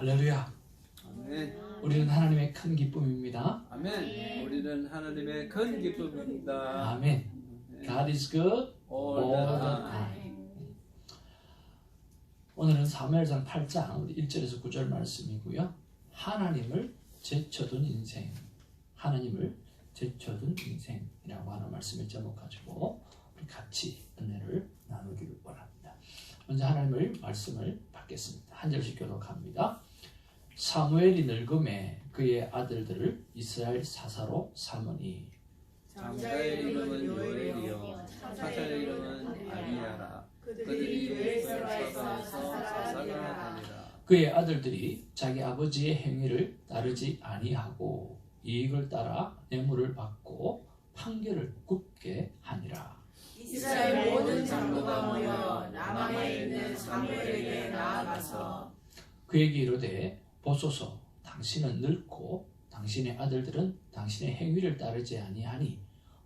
할렐루야. 아멘. 우리는 하나님의 큰 기쁨입니다. 아멘. 우리는 하나님의 큰 기쁨입니다. 아멘. God is good all all the the time. time. 오늘은 사무엘상 8장 1절에서 9절 말씀이고요. 하나님을 제쳐둔 인생, 하나님을 제쳐둔 인생이라고 하는 말씀을 제목가지고 우리 같이 은혜를 나누기를 원합니다. 먼저 하나님의 말씀을 받겠습니다. 한 절씩 교독합니다. 사무엘이 늙음에 그의 아들들을 이스라엘 사사로 삼으니 장자의 이름은 요엘이요 사사의 이름은 아비야라. 그들이 베르세바에서 사사가 되니라. 그의 아들들이 자기 아버지의 행위를 따르지 아니하고 이익을 따라 뇌물을 받고 판결을 굽게 하니라. 이스라엘 모든 장로가 모여 라마에 있는 사무엘에게 나아가서 그에게 이르되 보소서, 당신은 늙고 당신의 아들들은 당신의 행위를 따르지 아니하니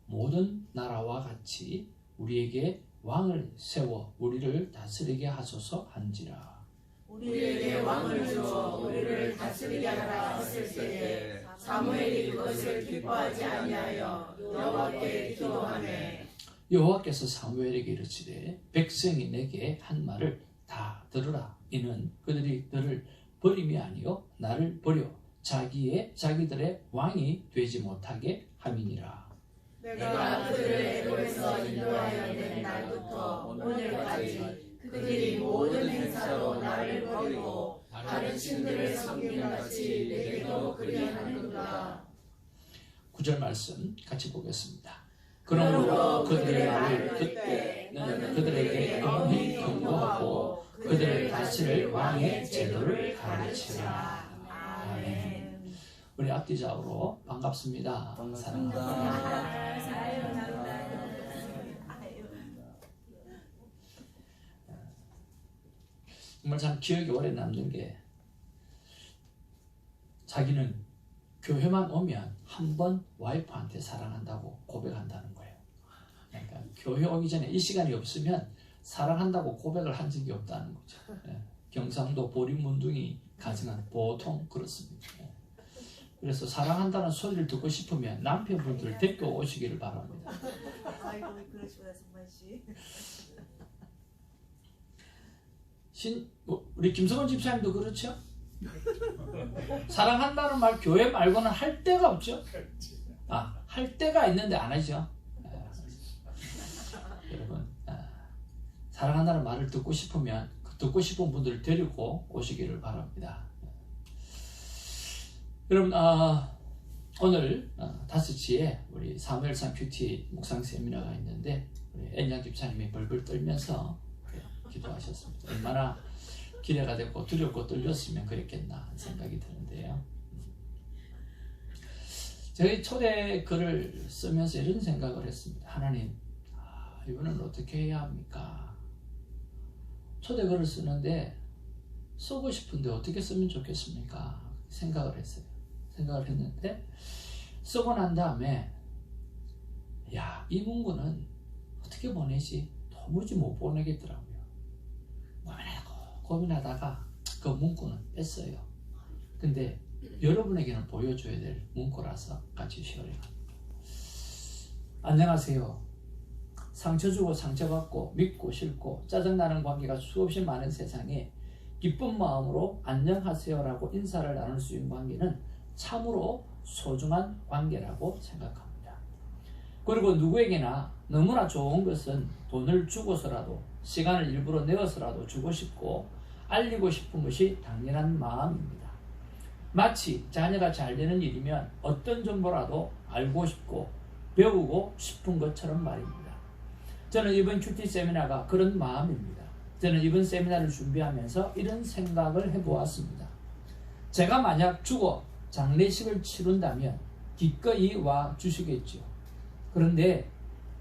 모든 나라와 같이 우리에게 왕을 세워 우리를 다스리게 하소서 한지라. 우리에게 왕을 주어 우리를 다스리게 하라 했을 때에 사무엘이 그것을 기뻐하지 아니하여 여호와께 기도하매 여호와께서 사무엘에게 이르시되 백성이 내게 한 말을 다 들으라. 이는 그들이 너를 버림이 아니요 나를 버려 자기들의 왕이 되지 못하게 함이니라. 내가 그들을 애굽에서 인도하여 낸 날부터 오늘까지 그들이 모든 행사로 나를 버리고 다른 신들을 섬기는 같이 내게도 그리하는도다. 9절 말씀 같이 보겠습니다. 그러므로 그들의 말을 듣되 너는 그들에게 엄히 경고하고 그들을 다스릴 왕의 제도를 가르치라. 아멘. 우리 앞뒤 좌우로 반갑습니다. 반갑습니다. 정말 참 기억이 오래 남는 게 자기는 교회만 오면 한 번 와이프한테 사랑한다고 고백한다는 거예요. 그러니까 교회 오기 전에 이 시간이 없으면 사랑한다고 고백을 한 적이 없다는 거죠. 경상도 보리문둥이 가정은 보통 그렇습니다. 그래서 사랑한다는 소리를 듣고 싶으면 남편분들 데리고 오시기를 바랍니다. 아이고 그러시구나 정말 씨. 우리 김성원 집사님도 그렇죠? 사랑한다는 말 교회 말고는 할 데가 없죠? 할 데가 있는데 안 하죠? 여러분, 사랑한다는 말을 듣고 싶으면 듣고 싶은 분들을 데리고 오시기를 바랍니다. 여러분, 오늘 5시에 우리 사무엘상 큐티 묵상 세미나가 있는데 우리 엔양 집사님이 벌벌 떨면서 기도하셨습니다. 얼마나 기대가 됐고 두렵고 떨렸으면 그랬겠나 생각이 드는데요. 저희 초대 글을 쓰면서 이런 생각을 했습니다. 하나님, 이분은 어떻게 해야 합니까? 초대 글을 쓰는데 쓰고 싶은데 어떻게 쓰면 좋겠습니까? 생각을 했어요. 생각을 했는데 쓰고 난 다음에 이 문구는 어떻게 보내지? 도무지 못 보내겠더라고요. 고민하다가 그 문구는 뺐어요. 근데 여러분에게는 보여줘야 될 문구라서 같이 쉐어링합니다. 안녕하세요. 상처 주고 상처받고 믿고 싫고 짜증나는 관계가 수없이 많은 세상에 기쁜 마음으로 안녕하세요라고 인사를 나눌 수 있는 관계는 참으로 소중한 관계라고 생각합니다. 그리고 누구에게나 너무나 좋은 것은 돈을 주고서라도 시간을 일부러 내어서라도 주고 싶고 알리고 싶은 것이 당연한 마음입니다. 마치 자녀가 잘 되는 일이면 어떤 정보라도 알고 싶고 배우고 싶은 것처럼 말입니다. 저는 이번 큐티 세미나가 그런 마음입니다. 저는 이번 세미나를 준비하면서 이런 생각을 해보았습니다. 제가 만약 죽어 장례식을 치른다면 기꺼이 와 주시겠죠. 그런데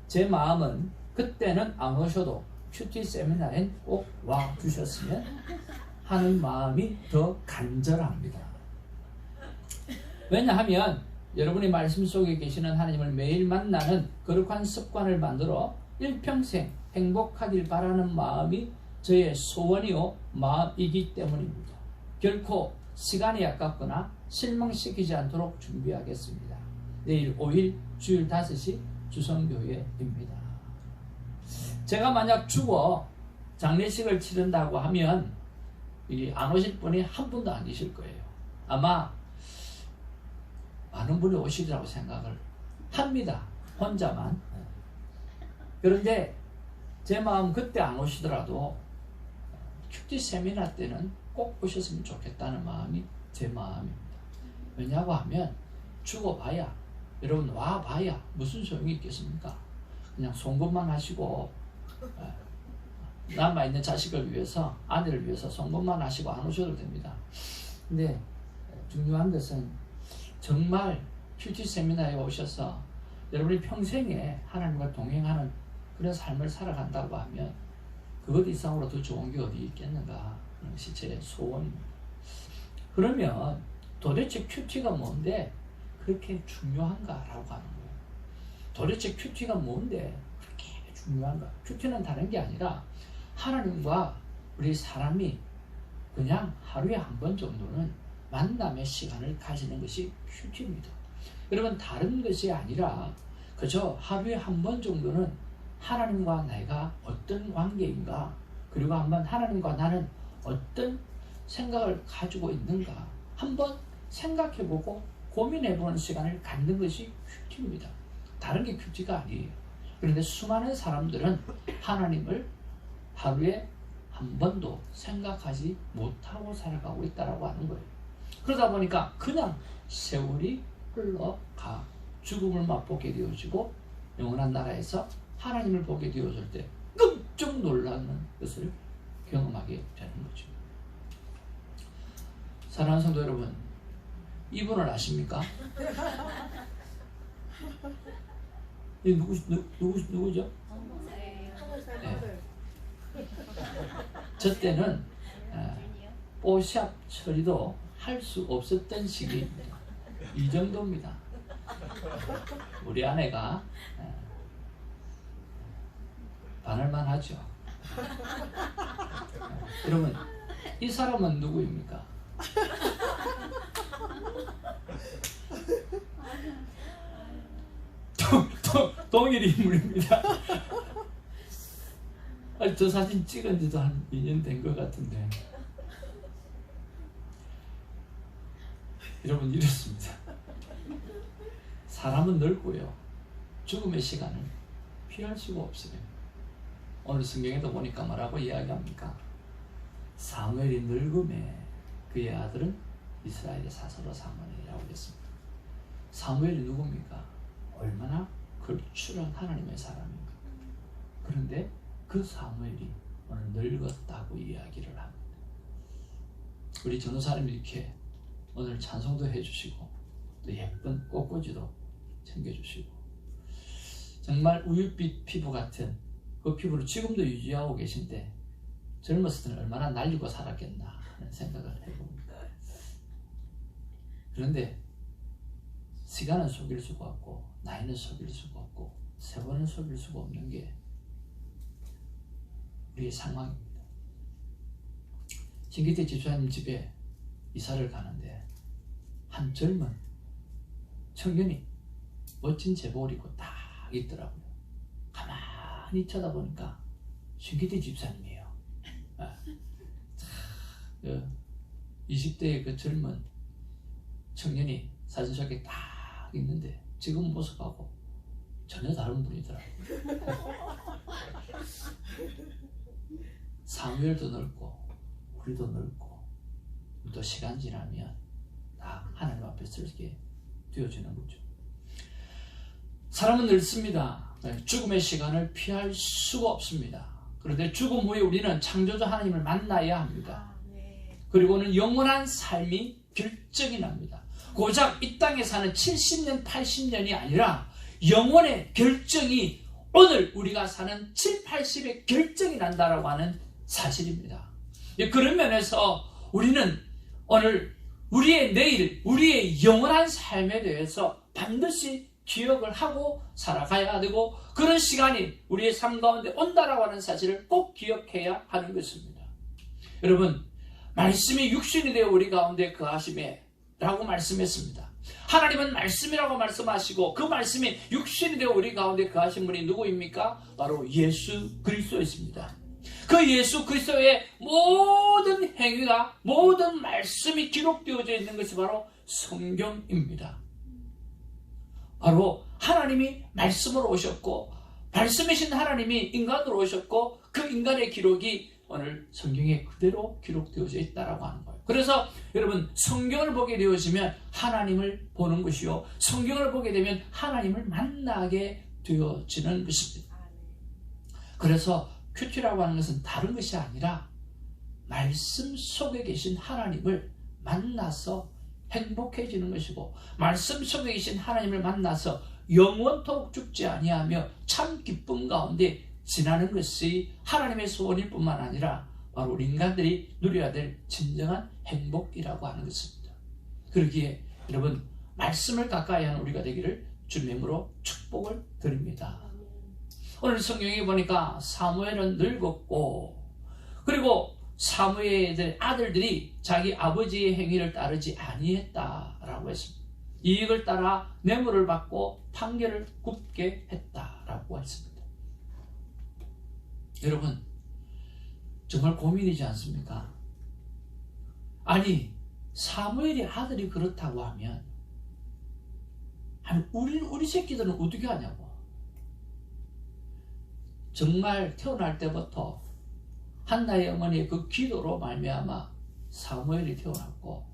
제 마음은 그때는 안 오셔도 큐티 세미나엔 꼭 와 주셨으면 하는 마음이 더 간절합니다. 왜냐하면 여러분의 말씀 속에 계시는 하나님을 매일 만나는 거룩한 습관을 만들어 일평생 행복하길 바라는 마음이 저의 소원이요 마음이기 때문입니다. 결코 시간이 아깝거나 실망시키지 않도록 준비하겠습니다. 내일 5일 주일 5시 주성교회입니다. 제가 만약 죽어 장례식을 치른다고 하면 안 오실 분이 한 분도 안 계실 거예요. 아마 많은 분이 오시리라고 생각을 합니다. 혼자만. 그런데 제 마음 그때 안 오시더라도 큐티 세미나 때는 꼭 오셨으면 좋겠다는 마음이 제 마음입니다. 왜냐고 하면 죽어봐야, 여러분 와봐야 무슨 소용이 있겠습니까? 그냥 송금만 하시고 남아있는 자식을 위해서, 아내를 위해서 송금만 하시고 안 오셔도 됩니다. 근데 중요한 것은 정말 큐티 세미나에 오셔서 여러분이 평생에 하나님과 동행하는 그런 삶을 살아간다고 하면 그것 이상으로 더 좋은 게 어디 있겠는가 하는 것이 제 소원입니다. 그러면 도대체 큐티가 뭔데 그렇게 중요한가라고 하는 거예요. 도대체 큐티가 뭔데 그렇게 중요한가? 큐티는 다른 게 아니라 하나님과 우리 사람이 그냥 하루에 한 번 정도는 만남의 시간을 가지는 것이 큐티입니다. 여러분 다른 것이 아니라 그저 하루에 한 번 정도는 하나님과 내가 어떤 관계인가, 그리고 한번 하나님과 나는 어떤 생각을 가지고 있는가 한번 생각해보고 고민해보는 시간을 갖는 것이 큐티입니다. 다른 게 큐티가 아니에요. 그런데 수많은 사람들은 하나님을 하루에 한 번도 생각하지 못하고 살아가고 있다고 하는 거예요. 그러다 보니까 그냥 세월이 흘러가 죽음을 맛보게 되어지고 영원한 나라에서 하나님을 보게 되어질 때 끔찍 놀라는 것을 경험하게 되는 거죠. 사랑하는 성도 여러분, 이분을 아십니까? 누구죠? 네. 저 때는 뽀샵 처리도 할 수 없었던 시기입니다. 이 정도입니다. 우리 아내가 반할만 하죠. 여러분, 이 사람은 누구입니까? 동일 인물입니다. 저 사진 찍은 지도 한 2년 된 것 같은데 여러분 이렇습니다. 사람은 늙고요 죽음의 시간을 피할 수가 없어요. 오늘 성경에도 보니까 뭐라고 이야기합니까? 사무엘이 늙음에 그의 아들은 이스라엘의 사사로 사무엘이라고 했습니다. 사무엘이 누굽니까? 얼마나 걸출한 하나님의 사람입니까? 그런데 그 사무엘이 오늘 늙었다고 이야기를 합니다. 우리 전도사님이 이렇게 오늘 찬송도 해주시고 또 예쁜 꽃꽂이도 챙겨주시고 정말 우윳빛 피부 같은 그 피부를 지금도 유지하고 계신데 젊었을 때는 얼마나 날리고 살았겠나 하는 생각을 해봅니다. 그런데 시간은 속일 수가 없고 나이는 속일 수가 없고 세월은 속일 수가 없는 게 우리의 상황입니다. 신기태 집사님 집에 이사를 가는데 한 젊은 청년이 멋진 제복을 입고 딱 있더라고요. 가만히 쳐다보니까 신기태 집사님이에요. 20대의 그 젊은 청년이 사진 속에 딱 있는데 지금 모습하고 전혀 다른 분이더라고요. 사무엘도 늙고 우리도 늙고 또 시간 지나면 다 하나님 앞에 서게 되어지는 거죠. 사람은 늙습니다. 죽음의 시간을 피할 수가 없습니다. 그런데 죽음 후에 우리는 창조주 하나님을 만나야 합니다. 그리고는 영원한 삶이 결정이 납니다. 고작 이 땅에 사는 70년, 80년이 아니라 영원의 결정이 오늘 우리가 사는 7, 80의 결정이 난다라고 하는 사실입니다. 그런 면에서 우리는 오늘 우리의 내일, 우리의 영원한 삶에 대해서 반드시 기억을 하고 살아가야 되고 그런 시간이 우리의 삶 가운데 온다라고 하는 사실을 꼭 기억해야 하는 것입니다. 여러분, 말씀이 육신이 되어 우리 가운데 거하심에 라고 말씀했습니다. 하나님은 말씀이라고 말씀하시고 그 말씀이 육신이 되어 우리 가운데 거하신 분이 누구입니까? 바로 예수 그리스도였습니다. 그 예수 그리스도의 모든 행위가, 모든 말씀이 기록되어져 있는 것이 바로 성경입니다. 바로 하나님이 말씀으로 오셨고 말씀이신 하나님이 인간으로 오셨고 그 인간의 기록이 오늘 성경에 그대로 기록되어져 있다라고 하는 거예요. 그래서 여러분 성경을 보게 되어지면 하나님을 보는 것이요, 성경을 보게 되면 하나님을 만나게 되어지는 것입니다. 그래서 큐티라고 하는 것은 다른 것이 아니라 말씀 속에 계신 하나님을 만나서 행복해지는 것이고, 말씀 속에 계신 하나님을 만나서 영원토록 죽지 아니하며 참 기쁨 가운데 지나는 것이 하나님의 소원일 뿐만 아니라 바로 우리 인간들이 누려야 될 진정한 행복이라고 하는 것입니다. 그러기에 여러분 말씀을 가까이 하는 우리가 되기를 주님의 이름으로 축복을 드립니다. 오늘 성경에 보니까 사무엘은 늙었고, 그리고 사무엘의 아들들이 자기 아버지의 행위를 따르지 아니했다라고 했습니다. 이익을 따라 뇌물을 받고 판결을 굽게 했다라고 했습니다. 여러분 정말 고민이지 않습니까? 아니 사무엘의 아들이 그렇다고 하면 우리 새끼들은 어떻게 하냐고. 정말 태어날 때부터 한나의 어머니의 그 기도로 말미암아 사무엘이 태어났고,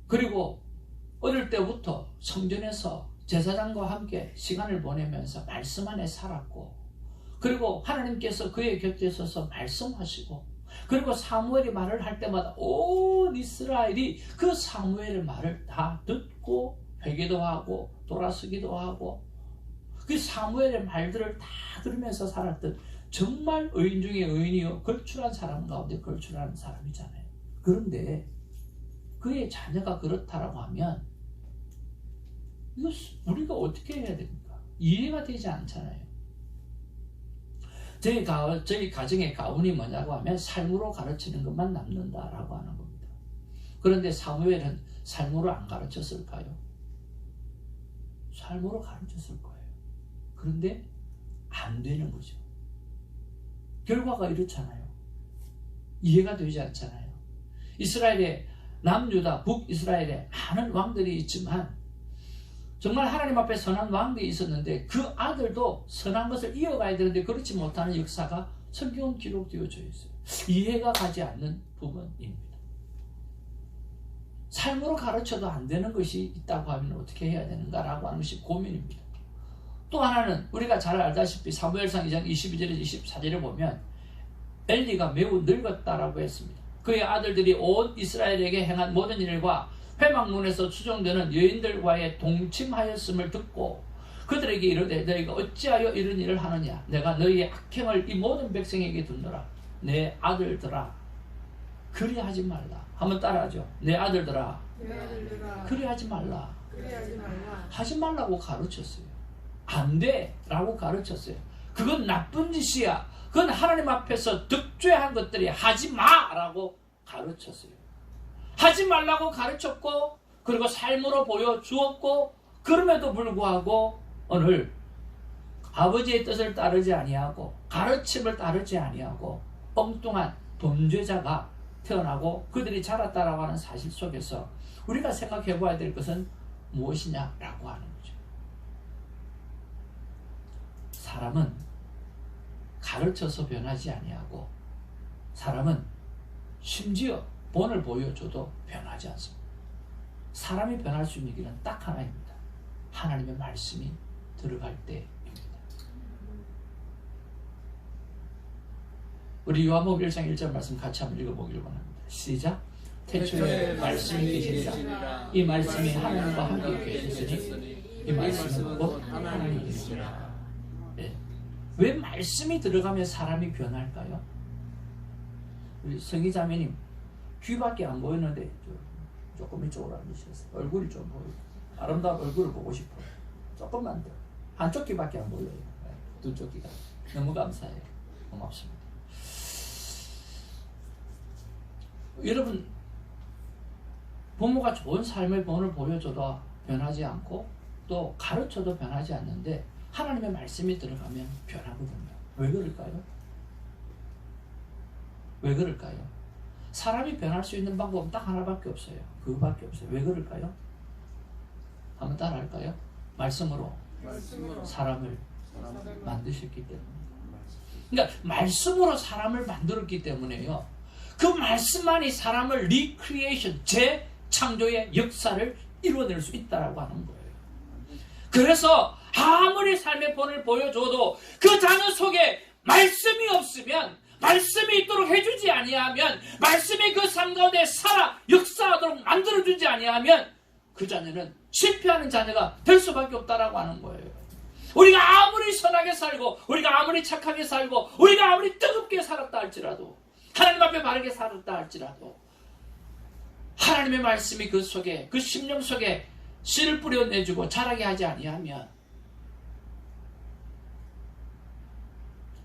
그리고 어릴 때부터 성전에서 제사장과 함께 시간을 보내면서 말씀 안에 살았고, 그리고 하나님께서 그의 곁에 서서 말씀하시고, 그리고 사무엘이 말을 할 때마다 온 이스라엘이 그 사무엘의 말을 다 듣고 회개도 하고 돌아서기도 하고, 그 사무엘의 말들을 다 들으면서 살았던 정말 의인 중에 의인이요 걸출한 사람 가운데 걸출한 사람이잖아요. 그런데 그의 자녀가 그렇다라고 하면 이거 우리가 어떻게 해야 됩니까? 이해가 되지 않잖아요. 저희 가정의 가훈이 뭐냐고 하면 삶으로 가르치는 것만 남는다라고 하는 겁니다. 그런데 사무엘은 삶으로 안 가르쳤을까요? 삶으로 가르쳤을 거예요. 그런데 안 되는 거죠. 결과가 이렇잖아요. 이해가 되지 않잖아요. 이스라엘의 남유다, 북이스라엘에 많은 왕들이 있지만 정말 하나님 앞에 선한 왕들이 있었는데 그 아들도 선한 것을 이어가야 되는데 그렇지 못하는 역사가 성경은 기록되어져 있어요. 이해가 가지 않는 부분입니다. 삶으로 가르쳐도 안 되는 것이 있다고 하면 어떻게 해야 되는가라고 하는 것이 고민입니다. 또 하나는 우리가 잘 알다시피 사무엘상 2장 22절에서 24절에 보면 엘리가 매우 늙었다라고 했습니다. 그의 아들들이 온 이스라엘에게 행한 모든 일과 회막문에서 추정되는 여인들과의 동침하였음을 듣고 그들에게 이르되 너희가 어찌하여 이런 일을 하느냐, 내가 너희의 악행을 이 모든 백성에게 듣노라. 내 아들들아 그리하지 말라. 한번 따라하죠. 내 아들들아 그리하지 말라. 하지 말라고 가르쳤어요. 안 돼 라고 가르쳤어요. 그건 나쁜 짓이야. 그건 하나님 앞에서 득죄한 것들이 하지 마 라고 가르쳤어요. 하지 말라고 가르쳤고, 그리고 삶으로 보여주었고, 그럼에도 불구하고 오늘 아버지의 뜻을 따르지 아니하고 가르침을 따르지 아니하고 엉뚱한 범죄자가 태어나고 그들이 자랐다라고 하는 사실 속에서 우리가 생각해 봐야 될 것은 무엇이냐라고 하는 거죠. 사람은 가르쳐서 변하지 아니하고, 사람은 심지어 본을 보여줘도 변하지 않습니다. 사람이 변할 수 있는 길은 딱 하나입니다. 하나님의 말씀이 들어갈 때입니다. 우리 요한복음 1장 1절 말씀 같이 한번 읽어보기를 원합니다. 시작. 태초에 말씀이 계시니라. 이 말씀이 하나님과 함께 계셨으니 이 말씀은 곧 하나님이시라. 네. 왜 말씀이 들어가면 사람이 변할까요? 우리 성희자매님 귀밖에 안 보이는데 조금 이쪽으로 앉으셨어요. 얼굴이 좀 보이고 아름다운 얼굴을 보고 싶어요. 조금만 더. 한쪽 귀밖에 안 보여요. 두 쪽 귀가. 너무 감사해요. 고맙습니다. 여러분, 부모가 좋은 삶의 본을 보여줘도 변하지 않고 또 가르쳐도 변하지 않는데 하나님의 말씀이 들어가면 변하거든요. 왜 그럴까요? 왜 그럴까요? 사람이 변할 수 있는 방법은 딱 하나밖에 없어요. 그거밖에 없어요. 왜 그럴까요? 한번 따라 할까요? 말씀으로 사람을 만드셨기 때문에. 그러니까 말씀으로 사람을 만들었기 때문에요. 그 말씀만이 사람을 리크리에이션, 재창조의 역사를 이루어낼 수 있다고 하는 거예요. 그래서 아무리 삶의 본을 보여줘도 그 자녀 속에 말씀이 없으면, 말씀이 있도록 해주지 아니하면, 말씀이 그 삶 가운데 살아 역사하도록 만들어주지 아니하면 그 자녀는 실패하는 자녀가 될 수밖에 없다라고 하는 거예요. 우리가 아무리 선하게 살고, 우리가 아무리 착하게 살고, 우리가 아무리 뜨겁게 살았다 할지라도, 하나님 앞에 바르게 살았다 할지라도 하나님의 말씀이 그 속에, 그 심령 속에 씨를 뿌려내주고 자라게 하지 아니하면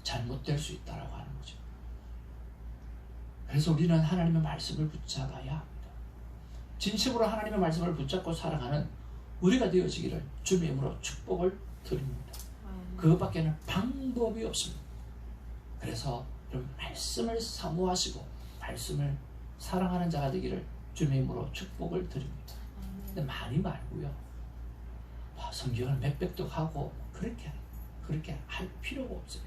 잘못될 수 있다라고 하는 거죠. 그래서 우리는 하나님의 말씀을 붙잡아야 합니다. 진심으로 하나님의 말씀을 붙잡고 살아가는 우리가 되어지기를 주님의 이름으로 축복을 드립니다. 그것밖에는 방법이 없습니다. 그래서 여러분, 말씀을 사모하시고 말씀을 사랑하는 자가 되기를 주님의 이름으로 축복을 드립니다. 근데 많이 말고요, 성경을 몇백도 하고 그렇게 할 필요가 없어요.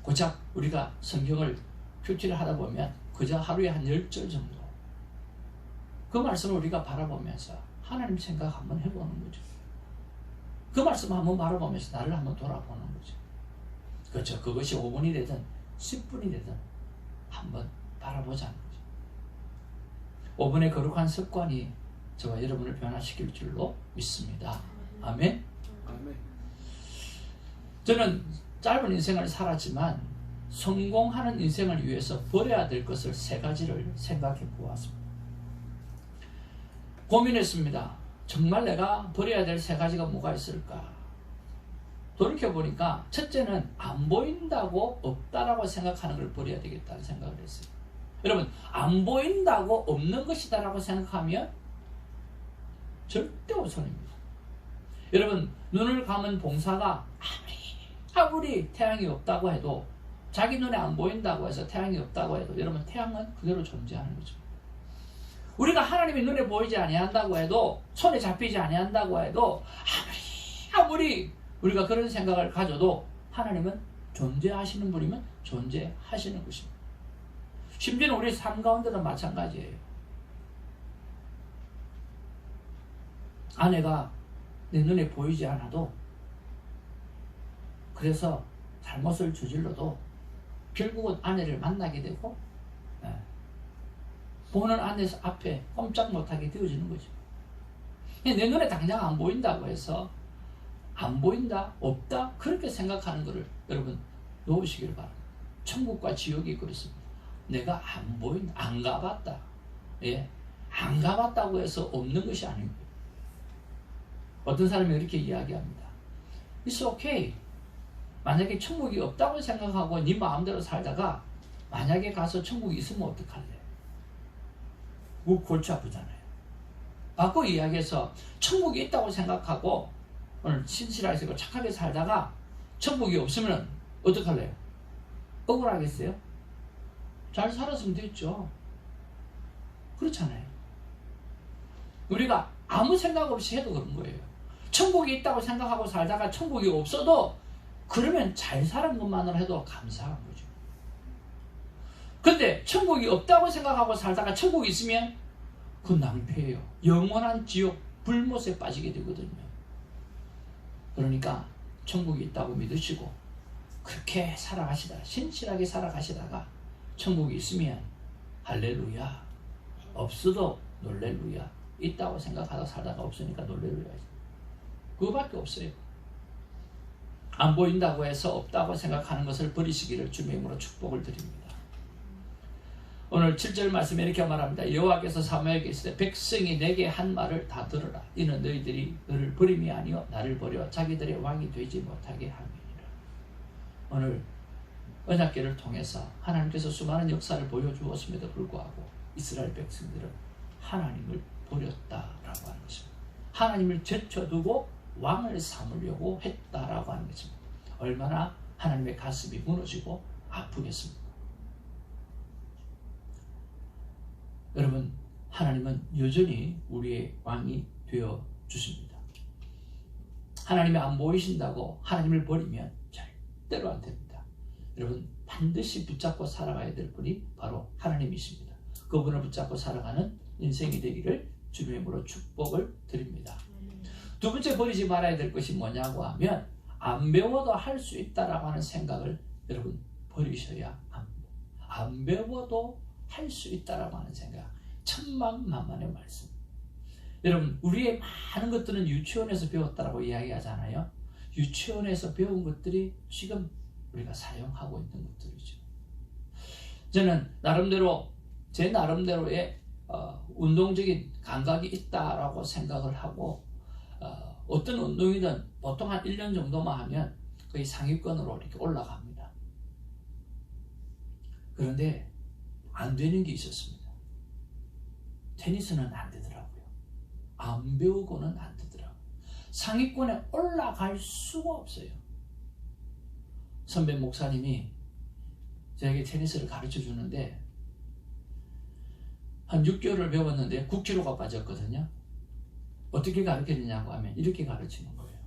고작 우리가 성경을 표지를 하다 보면 그저 하루에 한 10절 정도, 그 말씀을 우리가 바라보면서 하나님 생각 한번 해보는 거죠. 그 말씀을 한번 바라보면서 나를 한번 돌아보는 거죠. 그렇죠. 그것이 5분이 되든 10분이 되든 한번 바라보자는 거죠. 5분의 거룩한 습관이 저와 여러분을 변화시킬 줄로 믿습니다. 아멘. 아멘. 저는 짧은 인생을 살았지만 성공하는 인생을 위해서 버려야 될 것을 3가지를 생각해 보았습니다. 고민했습니다. 정말 내가 버려야 될 3가지가 뭐가 있을까? 돌이켜보니까 첫째는 안 보인다고 없다라고 생각하는 걸 버려야 되겠다는 생각을 했어요. 여러분, 안 보인다고 없는 것이다라고 생각하면 절대 오손입니다. 여러분, 눈을 감은 봉사가 아무리 태양이 없다고 해도, 자기 눈에 안 보인다고 해서 태양이 없다고 해도 여러분, 태양은 그대로 존재하는 거죠. 우리가 하나님의 눈에 보이지 아니한다고 해도, 손에 잡히지 아니한다고 해도, 아무리 우리가 그런 생각을 가져도 하나님은 존재하시는 분이면 존재하시는 것입니다. 심지어는 우리 삶 가운데도 마찬가지예요. 아내가 내 눈에 보이지 않아도, 그래서 잘못을 저질러도 결국은 아내를 만나게 되고, 보는 아내 앞에 꼼짝 못하게 되어지는 거죠. 내 눈에 당장 안 보인다고 해서 안 보인다, 없다, 그렇게 생각하는 것을 여러분 놓으시길 바랍니다. 천국과 지옥이 그렇습니다. 내가 안 보인다, 안 가봤다, 안 가봤다고 해서 없는 것이 아닙니다. 어떤 사람이 이렇게 이야기합니다. It's okay. 만약에 천국이 없다고 생각하고 네 마음대로 살다가 만약에 가서 천국이 있으면 어떡할래? 골치 아프잖아요. 바꿔 이야기해서 천국이 있다고 생각하고 오늘 신실하게 착하게 살다가 천국이 없으면 어떡할래요? 억울하겠어요? 잘 살았으면 됐죠. 그렇잖아요. 우리가 아무 생각 없이 해도 그런 거예요. 천국이 있다고 생각하고 살다가 천국이 없어도 그러면 잘 사는 것만으로 해도 감사한 거죠. 근데 천국이 없다고 생각하고 살다가 천국이 있으면 그건 낭패예요. 영원한 지옥 불못에 빠지게 되거든요. 그러니까 천국이 있다고 믿으시고 그렇게 살아가시다가, 신실하게 살아가시다가 천국이 있으면 할렐루야, 없어도 놀렐루야, 있다고 생각하다 살다가 없으니까 놀렐루야. 그거밖에 없어요. 안 보인다고 해서 없다고 생각하는 것을 버리시기를 주님의 이름으로 축복을 드립니다. 오늘 7절 말씀에 이렇게 말합니다. 여호와께서 사무엘에게 이르시되 백성이 내게 한 말을 다 들으라. 이는 너희들이 너를 버림이 아니요 나를 버려 자기들의 왕이 되지 못하게 함이니라. 오늘 언약궤를 통해서 하나님께서 수많은 역사를 보여주었음에도 불구하고 이스라엘 백성들은 하나님을 버렸다라고 하는 것입니다. 하나님을 제쳐두고 왕을 삼으려고 했다라고 하는 것입니다. 얼마나 하나님의 가슴이 무너지고 아프겠습니까? 여러분, 하나님은 여전히 우리의 왕이 되어 주십니다. 하나님이 안 보이신다고 하나님을 버리면 절대로 안 됩니다. 여러분, 반드시 붙잡고 살아가야 될 분이 바로 하나님이십니다. 그분을 붙잡고 살아가는 인생이 되기를 주님의 이름으로 축복을 드립니다. 두 번째 버리지 말아야 될 것이 뭐냐고 하면 안 배워도 할 수 있다라고 하는 생각을 여러분 버리셔야 합니다. 안 배워도 할 수 있다라고 하는 생각, 천만만만의 말씀. 여러분, 우리의 많은 것들은 유치원에서 배웠다라고 이야기하잖아요. 유치원에서 배운 것들이 지금 우리가 사용하고 있는 것들이죠. 저는 나름대로 제 나름대로의 운동적인 감각이 있다라고 생각을 하고 어떤 운동이든 보통 한 1년 정도만 하면 거의 상위권으로 이렇게 올라갑니다. 그런데 안 되는 게 있었습니다. 테니스는 안 되더라고요. 안 배우고는 안 되더라고요. 상위권에 올라갈 수가 없어요. 선배 목사님이 저에게 테니스를 가르쳐 주는데 한 6개월을 배웠는데 9kg가 빠졌거든요. 어떻게 가르치느냐고 하면 이렇게 가르치는 거예요.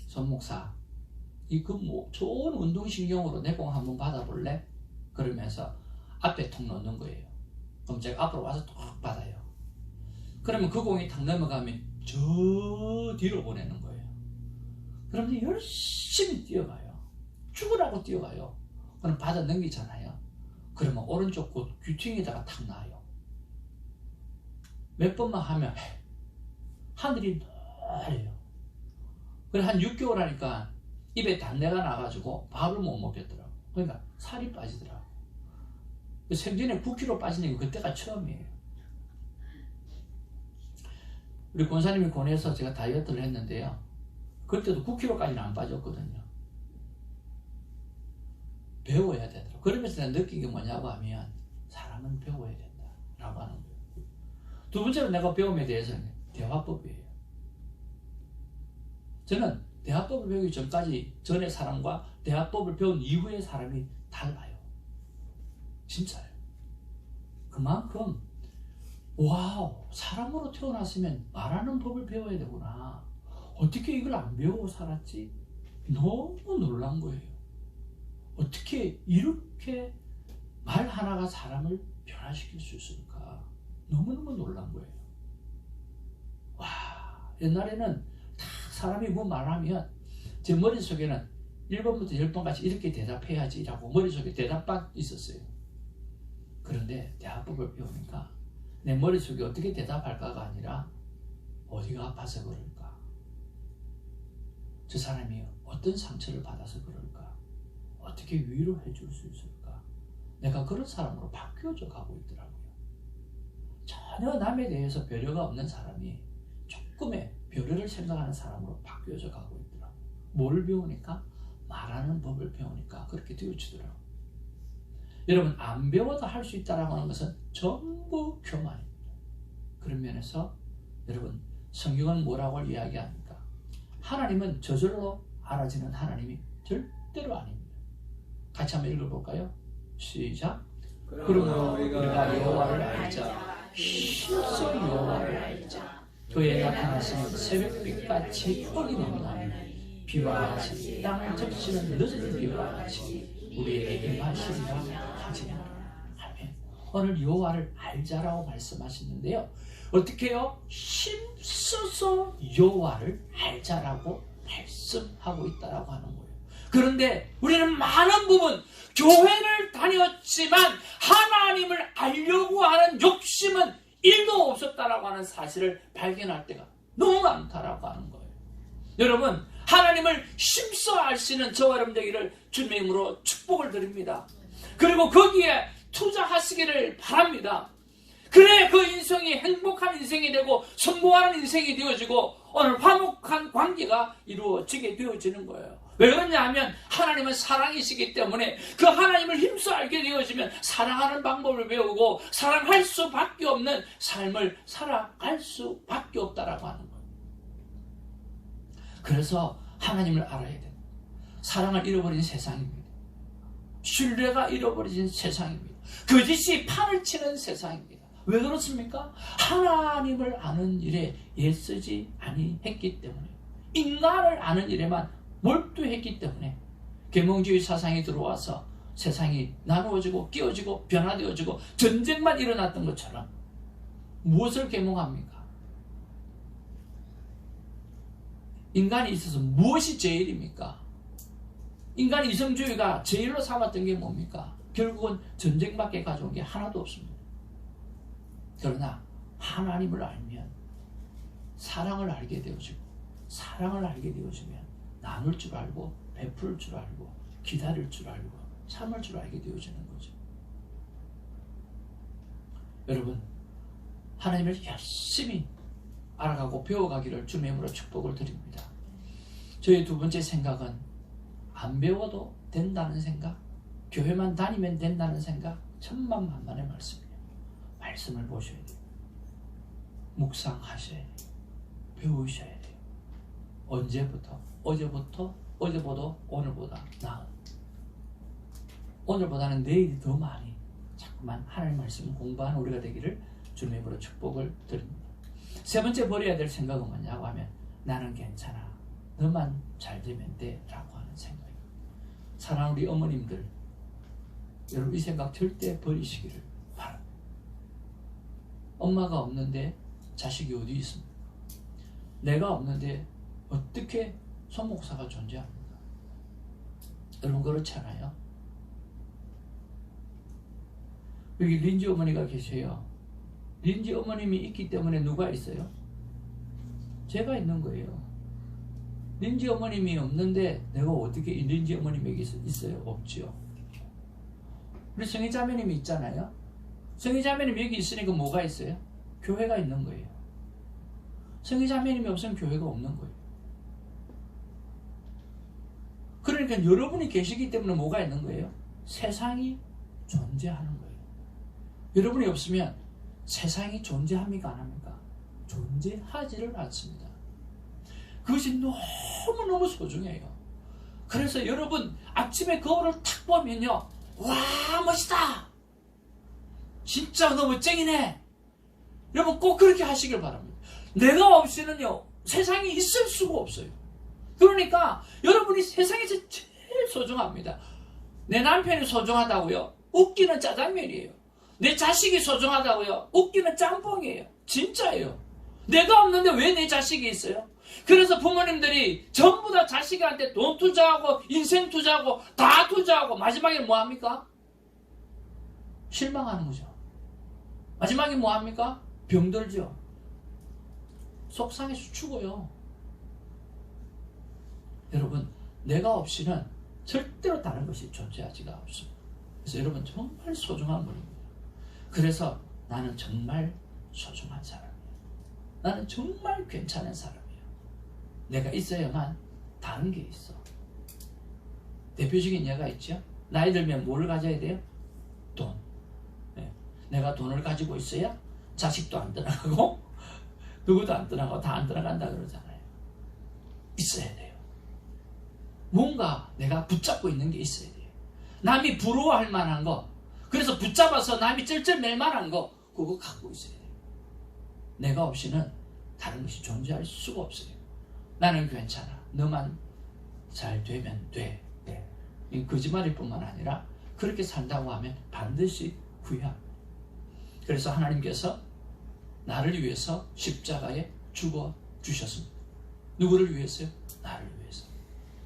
손 목사, 좋은 운동신경으로 내 공 한번 받아볼래? 그러면서 앞에 톡 넣는 거예요. 그럼 제가 앞으로 와서 톡 받아요. 그러면 그 공이 탁 넘어가면 저 뒤로 보내는 거예요. 그러면 열심히 뛰어가요. 죽으라고 뛰어가요. 그럼 받아 넘기잖아요. 그러면 오른쪽 귀퉁이에다가 탁 놔요. 몇 번만 하면 하늘이 노래요. 그래 한 6개월 하니까 입에 단내가 나가지고 밥을 못 먹겠더라고. 그러니까 살이 빠지더라고. 생전에 9kg 빠지는 게 그때가 처음이에요. 우리 권사님이 권해서 제가 다이어트를 했는데요. 그때도 9kg까지는 안 빠졌거든요. 배워야 되더라고요. 그러면서 내가 느낀 게 뭐냐고 하면 사람은 배워야 된다라고 하는 거예요. 두 번째로 내가 배움에 대해서는 대화법이에요. 저는 대화법을 배우기 전의 사람과 대화법을 배운 이후의 사람이 달라요. 진짜요. 그만큼 와우, 사람으로 태어났으면 말하는 법을 배워야 되구나. 어떻게 이걸 안 배우고 살았지? 너무 놀란 거예요. 어떻게 이렇게 말 하나가 사람을 변화시킬 수 있을까? 너무너무 놀란 거예요. 와, 옛날에는 다 사람이 뭐 말하면 제 머릿속에는 1번부터 10번까지 이렇게 대답해야지 라고 머릿속에 대답방 있었어요. 그런데 대화법을 배우니까 내 머릿속에 어떻게 대답할까가 아니라 어디가 아파서 그럴까? 저 사람이 어떤 상처를 받아서 그럴까? 어떻게 위로해 줄 수 있을까? 내가 그런 사람으로 바뀌어져 가고 있더라고요. 전혀 남에 대해서 배려가 없는 사람이 조금의 배려를 생각하는 사람으로 바뀌어져 가고 있더라고요. 뭘 배우니까? 말하는 법을 배우니까 그렇게 되어지더라고요. 여러분, 안 배워도 할 수 있다라고 하는 것은 전부 교만입니다. 그런 면에서 여러분, 성경은 뭐라고 이야기합니까? 하나님은 저절로 알아지는 하나님이 절대로 아닙니다. 같이 한번 읽어볼까요? 시작. 그러므로 우리가 여호와를 알자. 실속 여호와를 알자. 그의 나타나시는 새벽빛같이 어김없나니 비와 같이 땅을 적시는 늦은 비와 같이 우리에게 임하시리라 하지니라. 아멘. 오늘 여호와를 알자라고 말씀하시는데요. 어떻게 해요? 힘써서 여호와를 알자라고 말씀하고 있다라고 하는 거예요. 그런데 우리는 많은 부분 교회를 다녔지만 하나님을 알려고 하는 욕심은 1도 없었다라고 하는 사실을 발견할 때가 너무 많다라고 하는 거예요. 여러분, 하나님을 힘써 아시는 저와 여러분 되기를 주님의 이름으로 축복을 드립니다. 그리고 거기에 투자하시기를 바랍니다. 그래 그 인생이 행복한 인생이 되고 성공하는 인생이 되어지고 오늘 화목한 관계가 이루어지게 되어지는 거예요. 왜 그러냐 하면 하나님은 사랑이시기 때문에 그 하나님을 힘써 알게 되어지면 사랑하는 방법을 배우고 사랑할 수밖에 없는 삶을 살아갈 수밖에 없다라고 하는 거예요. 그래서 하나님을 알아야 돼요. 사랑을 잃어버린 세상입니다. 신뢰가 잃어버린 세상입니다. 거짓이 판을 치는 세상입니다. 왜 그렇습니까? 하나님을 아는 일에 애쓰지 아니했기 때문에, 인간을 아는 일에만 몰두했기 때문에 계몽주의 사상이 들어와서 세상이 나누어지고 끼어지고 변화되어지고 전쟁만 일어났던 것처럼 무엇을 계몽합니까? 인간이 있어서 무엇이 제일입니까? 인간이 이성주의가 제일로 삼았던 게 뭡니까? 결국은 전쟁밖에 가져온 게 하나도 없습니다. 그러나 하나님을 알면 사랑을 알게 되어지고, 사랑을 알게 되어지면 나눌 줄 알고 베풀 줄 알고 기다릴 줄 알고 참을 줄 알게 되어지는 거죠. 여러분, 하나님을 열심히 알아가고 배워가기를 주님의 이름으로 축복을 드립니다. 저희 두 번째 생각은 안 배워도 된다는 생각, 교회만 다니면 된다는 생각, 천만만만의 말씀이에요. 말씀을 보셔야 돼요. 묵상하셔야 돼요. 배우셔야 돼요. 언제부터? 어제부터, 어제보다 오늘보다 나은, 오늘보다는 내일이 더 많이 자꾸만 하나님 말씀 공부하는 우리가 되기를 주님의 이름으로 축복을 드립니다. 세 번째 버려야 될 생각은 뭐냐고 하면 나는 괜찮아, 너만 잘 되면 돼 라고 하는 생각입니다. 사랑하는 우리 어머님들, 여러분 이 생각 절대 버리시기를 바랍니다. 엄마가 없는데 자식이 어디 있습니까? 내가 없는데 어떻게 손 목사가 존재합니까? 여러분 그렇지 않아요? 여기 린지 어머니가 계세요. 린지 어머님이 있기 때문에 누가 있어요? 제가 있는 거예요. 린지 어머님이 없는데 내가 어떻게 린지 어머님에게 있어요? 없지요. 우리 성희자매님이 있잖아요. 성희자매님 여기 있으니까 뭐가 있어요? 교회가 있는 거예요. 성희자매님이 없으면 교회가 없는 거예요. 그러니까 여러분이 계시기 때문에 뭐가 있는 거예요? 세상이 존재하는 거예요. 여러분이 없으면 세상이 존재합니까? 안 합니까? 존재하지를 않습니다. 그것이 너무너무 소중해요. 그래서 여러분 아침에 거울을 탁 보면요, 와 멋있다, 진짜 너 멋쟁이네, 여러분 꼭 그렇게 하시길 바랍니다. 내가 없이는요 세상이 있을 수가 없어요. 그러니까 여러분이 세상에서 제일 소중합니다. 내 남편이 소중하다고요? 웃기는 짜장면이에요. 내 자식이 소중하다고요? 웃기는 짬뽕이에요. 진짜예요. 내가 없는데 왜 내 자식이 있어요? 그래서 부모님들이 전부 다 자식한테 돈 투자하고 인생 투자하고 다 투자하고 마지막에 뭐합니까? 실망하는 거죠. 마지막에 뭐합니까? 병들죠. 속상해서 죽어요. 여러분, 내가 없이는 절대로 다른 것이 존재하지가 없습니다. 그래서 여러분 정말 소중한 분입니다. 그래서 나는 정말 소중한 사람이에요. 나는 정말 괜찮은 사람이에요. 내가 있어야만 다른 게 있어. 대표적인 예가 있죠. 나이 들면 뭘 가져야 돼요? 돈. 네. 내가 돈을 가지고 있어야 자식도 안 떠나가고 누구도 안 떠나가고 다 안 떠나간다 그러잖아요. 있어야 돼요. 뭔가 내가 붙잡고 있는 게 있어야 돼요. 남이 부러워할 만한 거, 그래서 붙잡아서 남이 쩔쩔맬 만한 거, 그거 갖고 있어야 돼요. 내가 없이는 다른 것이 존재할 수가 없어요. 나는 괜찮아, 너만 잘 되면 돼. 네. 이 거짓말일 뿐만 아니라 그렇게 산다고 하면 반드시 후회합니다. 그래서 하나님께서 나를 위해서 십자가에 죽어주셨습니다. 누구를 위해서요? 나를 위해서.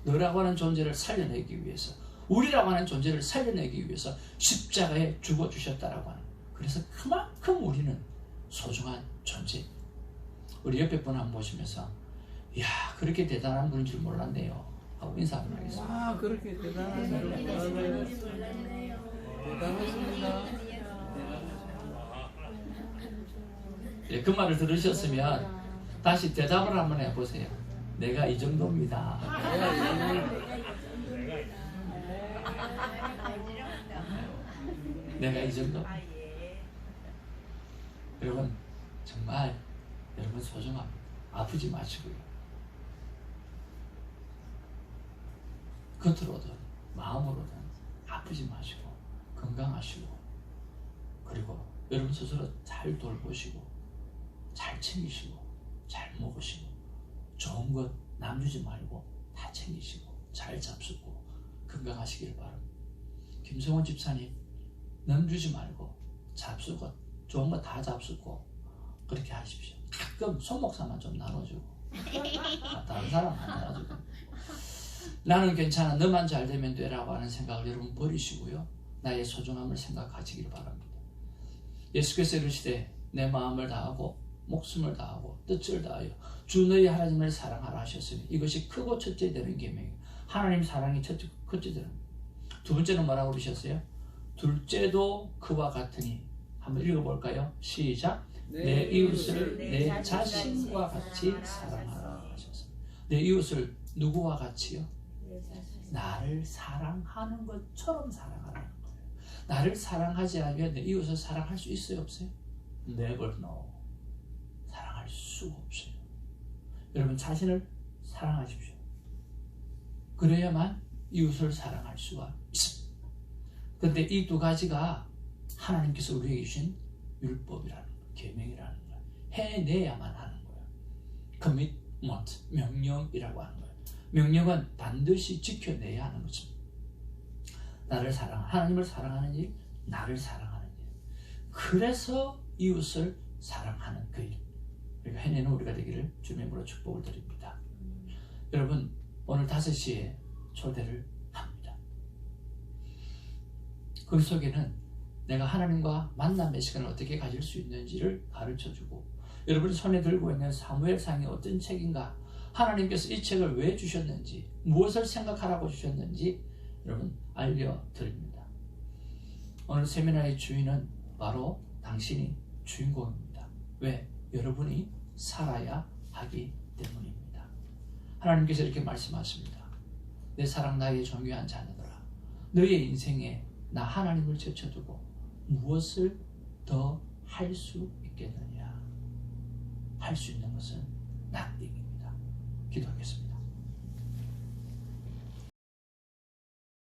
너라고 하는 존재를 살려내기 위해서, 우리라고 하는 존재를 살려내기 위해서 십자가에 죽어주셨다라고 하는. 그래서 그만큼 우리는 소중한 존재입니다. 우리 옆에 분 한번 보시면서 이야 그렇게 대단한 분인 줄 몰랐네요 하고 인사 한번 하겠습니다. 와 그렇게 대단하세요. 대단하십니다. 예, 그 말을 들으셨으면 다시 대답을 한번 해보세요. 내가 이 정도입니다. 내가 이 정도? 아, 예. 여러분 정말 여러분 소중합니다. 아프지 마시고요. 겉으로든 마음으로든 아프지 마시고 건강하시고, 그리고 여러분 스스로 잘 돌보시고 잘 챙기시고 잘 먹으시고 좋은 것 남주지 말고 다 챙기시고 잘 잡수고 건강하시길 바랍니다. 김성원 집사님, 남주지 말고 잡수고 좋은 거 다 잡수고 그렇게 하십시오. 가끔 손목사만 좀 나눠주고 다른 사람 안 나눠주고. 나는 괜찮아, 너만 잘 되면 되라고 하는 생각을 여러분 버리시고요, 나의 소중함을 생각하시길 바랍니다. 예수께서 이르시되 내 마음을 다하고 목숨을 다하고 뜻을 다하여 주 너희 하나님을 사랑하라 하셨으니 이것이 크고 첫째 되는 계명이에요. 하나님 사랑이 첫째 되는. 두 번째는 뭐라고 그러셨어요? 둘째도 그와 같으니. 한번 읽어볼까요? 시작. 내 이웃을 내 자신과 같이 사랑하라 하셨습니다. 내 이웃을 누구와 같이요? 나를 사랑하는 것처럼 사랑하라는 거예요. 나를 사랑하지 않으면 내 이웃을 사랑할 수 있어요, 없어요? Never no. 사랑할 수가 없어요. 여러분 자신을 사랑하십시오. 그래야만 이웃을 사랑할 수가 있습니다. 그런데 이 두 가지가 하나님께서 우리에게 주신 율법이라는 거예요. 계명이라는 거예요. 해내야만 하는 거예요. Commitment, 명령이라고 하는 거예요. 명령은 반드시 지켜내야 하는 것입니다. 나를 하나님을 사랑하는 일, 나를 사랑하는 일. 그래서 이웃을 사랑하는 그 일. 그러니까 해내는 우리가 되기를 주님으로 축복을 드립니다. 여러분 오늘 5시에 초대를 합니다. 그 속에는 내가 하나님과 만남의 시간을 어떻게 가질 수 있는지를 가르쳐주고, 여러분이 손에 들고 있는 사무엘상이 어떤 책인가, 하나님께서 이 책을 왜 주셨는지, 무엇을 생각하라고 주셨는지 여러분 알려드립니다. 오늘 세미나의 주인은 바로 당신이 주인공입니다. 왜? 여러분이 살아야 하기 때문입니다. 하나님께서 이렇게 말씀하십니다. 내 사랑 나의 존귀한 자녀들아, 너의 인생에 나 하나님을 제쳐두고 무엇을 더 할 수 있겠느냐? 할 수 있는 것은 nothing입니다. 기도하겠습니다.